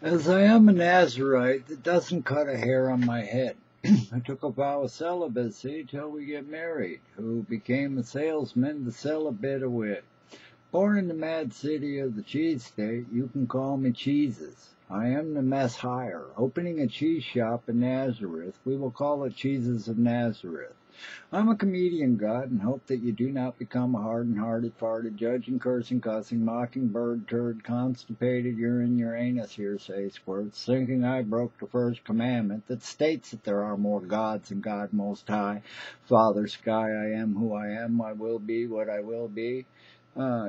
As I am a Nazarite that doesn't cut a hair on my head. I took a vow of celibacy till we get married, who became a salesman to sell a bit of wit. Born in the mad city of the cheese state, you can call me Cheeses. I am the mess hire, opening a cheese shop in Nazareth. We will call it Cheeses of Nazareth. I'm a comedian, God, and hope that you do not become a hardened-hearted, farted, judging, cursing, cussing, mockingbird, turd, constipated, urine, Uranus, hearsay, squirts, thinking I broke the first commandment that states that there are more gods than God Most High. Father Sky, I am who I am, I will be what I will be.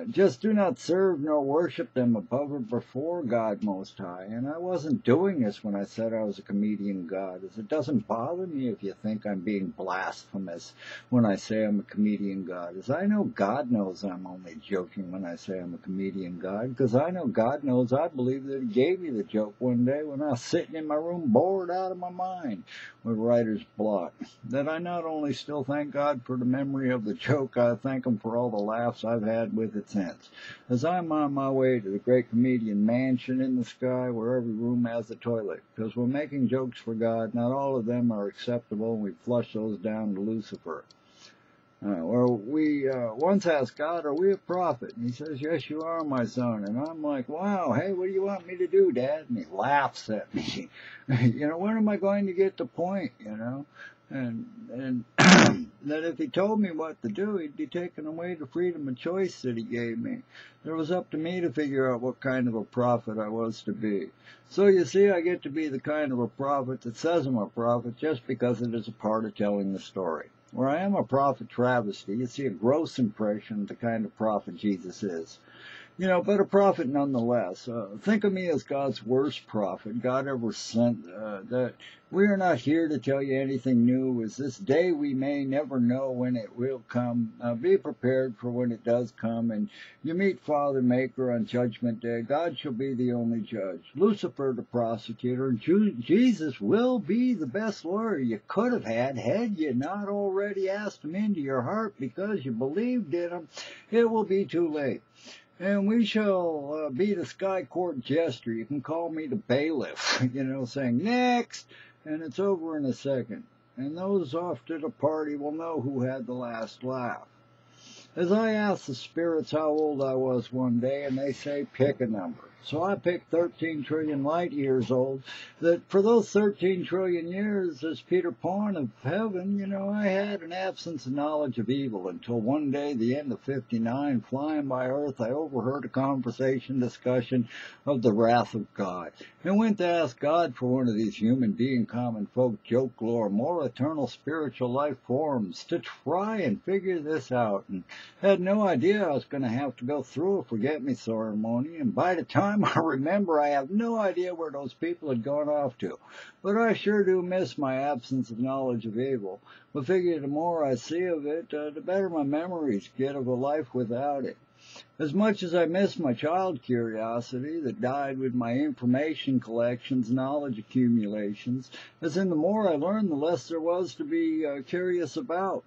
Just do not serve nor worship them above or before God Most High. And I wasn't doing this when I said I was a comedian God, as it doesn't bother me if you think I'm being blasphemous when I say I'm a comedian God, as I know God knows I'm only joking when I say I'm a comedian God, because I know God knows I believe that He gave me the joke one day when I was sitting in my room bored out of my mind with writer's block. That I not only still thank God for the memory of the joke, I thank Him for all the laughs I've had with it since. As I'm on my way to the great comedian mansion in the sky where every room has a toilet, because when making jokes for God, not all of them are acceptable, and we flush those down to Lucifer. Well, we once asked God, are we a prophet? And He says, yes, you are, my son. And I'm like, wow, hey, what do you want me to do, Dad? And He laughs at me. When am I going to get the point, And that if He told me what to do, He'd be taking away the freedom of choice that He gave me. It was up to me to figure out what kind of a prophet I was to be. So you see, I get to be the kind of a prophet that says I'm a prophet just because it is a part of telling the story. Where I am a prophet travesty, you see a gross impression of the kind of prophet Jesus is. But a prophet nonetheless. Think of me as God's worst prophet God ever sent, that we are not here to tell you anything new, as this day we may never know when it will come. Be prepared for when it does come, and you meet Father Maker on Judgment Day. God shall be the only judge, Lucifer the prosecutor, and Jesus will be the best lawyer you could have had you not already asked Him into your heart because you believed in Him. It will be too late. And we shall be the sky court jester. You can call me the bailiff, saying, next, and it's over in a second. And those off to the party will know who had the last laugh. As I asked the spirits how old I was one day, and they say, pick a number. So I picked 13 trillion light years old, that for those 13 trillion years, as Peter Pan of heaven, I had an absence of knowledge of evil until one day, the end of 59, flying by earth, I overheard a discussion of the wrath of God, and went to ask God for one of these human being common folk joke lore, more eternal spiritual life forms to try and figure this out, and had no idea I was going to have to go through a forget-me ceremony, and by the time I remember, I have no idea where those people had gone off to. But I sure do miss my absence of knowledge of evil. But figure the more I see of it, the better my memories get of a life without it. As much as I miss my child curiosity that died with my information collections, knowledge accumulations, as in the more I learned, the less there was to be curious about.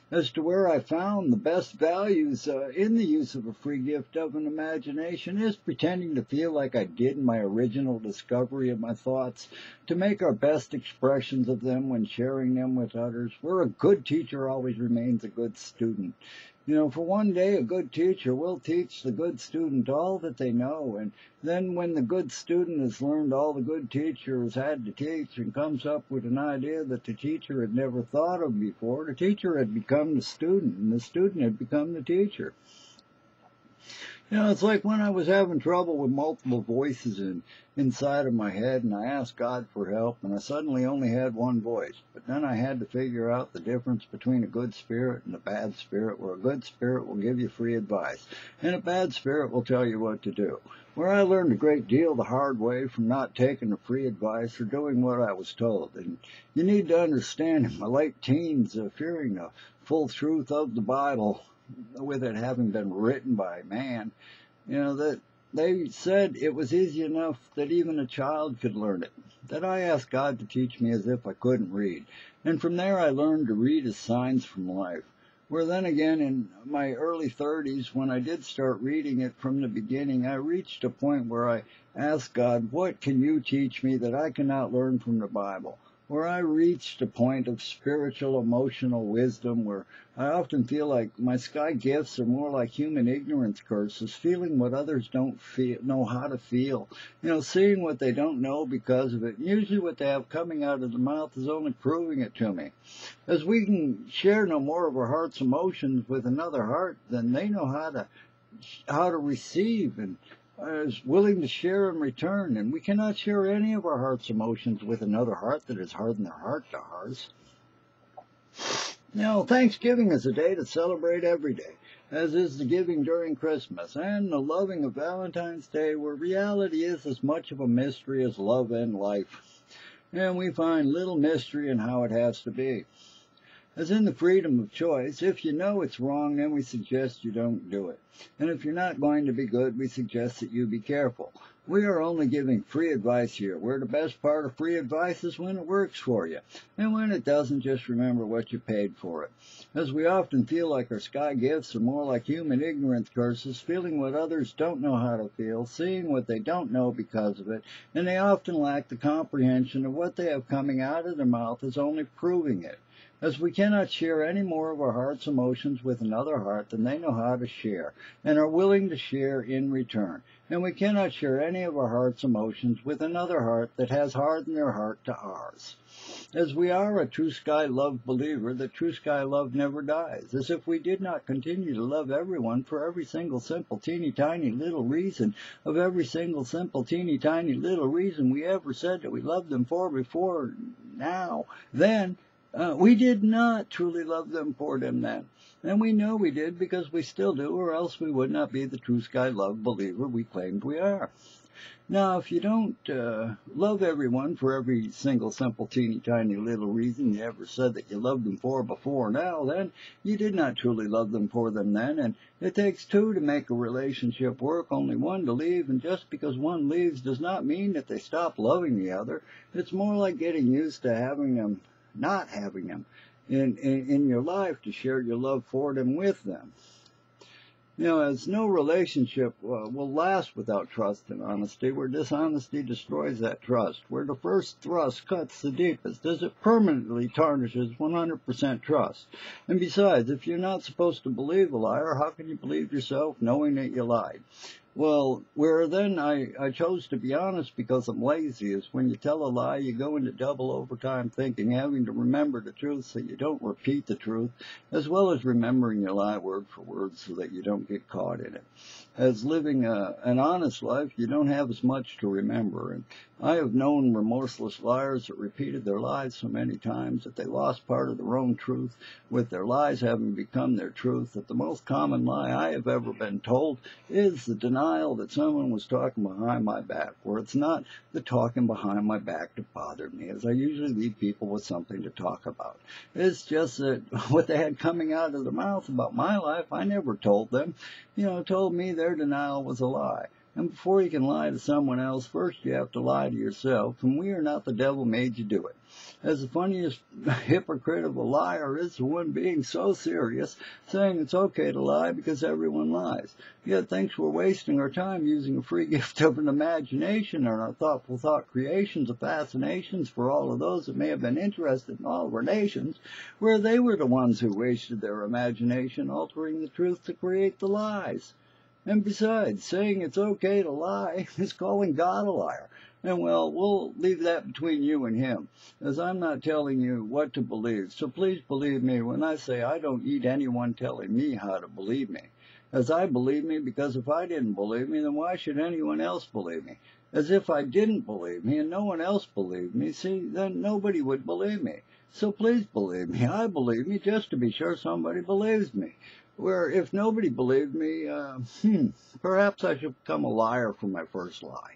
As to where I found the best values in the use of a free gift of an imagination is pretending to feel like I did in my original discovery of my thoughts, to make our best expressions of them when sharing them with others, where a good teacher always remains a good student. For one day a good teacher will teach the good student all that they know, and then when the good student has learned all the good teacher has had to teach and comes up with an idea that the teacher had never thought of before, the teacher had become the student, and the student had become the teacher. It's like when I was having trouble with multiple voices inside of my head, and I asked God for help, and I suddenly only had one voice. But then I had to figure out the difference between a good spirit and a bad spirit, where a good spirit will give you free advice, and a bad spirit will tell you what to do. Where I learned a great deal the hard way from not taking the free advice or doing what I was told. And you need to understand, in my late teens, fearing the full truth of the Bible, with it having been written by man, that they said it was easy enough that even a child could learn it. That I asked God to teach me as if I couldn't read. And from there I learned to read as signs from life. Where then again, in my early 30s, when I did start reading it from the beginning, I reached a point where I asked God, what can you teach me that I cannot learn from the Bible? Where I reached a point of spiritual, emotional wisdom where I often feel like my sky gifts are more like human ignorance curses, feeling what others don't know how to feel, seeing what they don't know because of it. And usually what they have coming out of the mouth is only proving it to me. As we can share no more of our heart's emotions with another heart, then they know how to receive and is willing to share in return. And we cannot share any of our heart's emotions with another heart that has hardened their heart to ours. Thanksgiving is a day to celebrate every day, as is the giving during Christmas, and the loving of Valentine's Day, where reality is as much of a mystery as love and life. And we find little mystery in how it has to be. As in the freedom of choice, if you know it's wrong, then we suggest you don't do it. And if you're not going to be good, we suggest that you be careful. We are only giving free advice here, where the best part of free advice is when it works for you. And when it doesn't, just remember what you paid for it. As we often feel like our sky gifts are more like human ignorance curses, feeling what others don't know how to feel, seeing what they don't know because of it, and they often lack the comprehension of what they have coming out of their mouth is only proving it. As we cannot share any more of our heart's emotions with another heart than they know how to share, and are willing to share in return. And we cannot share any of our heart's emotions with another heart that has hardened their heart to ours. As we are a true sky love believer, the true sky love never dies. As if we did not continue to love everyone for every single simple teeny tiny little reason of every single simple teeny tiny little reason we ever said that we loved them for before now, then we did not truly love them for them then. And we know we did because we still do, or else we would not be the true sky love believer we claimed we are. Now, if you don't love everyone for every single simple teeny tiny little reason you ever said that you loved them for before now, then you did not truly love them for them then. And it takes two to make a relationship work, only one to leave. And just because one leaves does not mean that they stop loving the other. It's more like getting used to having them, not having them in your life to share your love for them with them. As no relationship will last without trust and honesty, where dishonesty destroys that trust, where the first thrust cuts the deepest, as it permanently tarnishes 100% trust. And besides, if you're not supposed to believe a liar, how can you believe yourself knowing that you lied? Well, where then I chose to be honest because I'm lazy is when you tell a lie, you go into double overtime thinking, having to remember the truth so you don't repeat the truth, as well as remembering your lie word for word so that you don't get caught in it. As living an honest life, you don't have as much to remember. And I have known remorseless liars that repeated their lies so many times that they lost part of their own truth, with their lies having become their truth, that the most common lie I have ever been told is the denial that someone was talking behind my back, where it's not the talking behind my back that bothered me, as I usually leave people with something to talk about. It's just that what they had coming out of their mouth about my life, I never told them. Told me their denial was a lie. And before you can lie to someone else, first you have to lie to yourself, and we are not the devil made you do it. As the funniest hypocrite of a liar is the one being so serious, saying it's okay to lie because everyone lies, yet thinks we're wasting our time using a free gift of an imagination and our thoughtful thought creations of fascinations for all of those that may have been interested in all of our nations, where they were the ones who wasted their imagination altering the truth to create the lies. And besides, saying it's okay to lie is calling God a liar. And well, we'll leave that between you and him, as I'm not telling you what to believe. So please believe me when I say I don't need anyone telling me how to believe me. As I believe me, because if I didn't believe me, then why should anyone else believe me? As if I didn't believe me and no one else believed me, see, then nobody would believe me. So please believe me. I believe me just to be sure somebody believes me. Where if nobody believed me, perhaps I should become a liar for my first lie.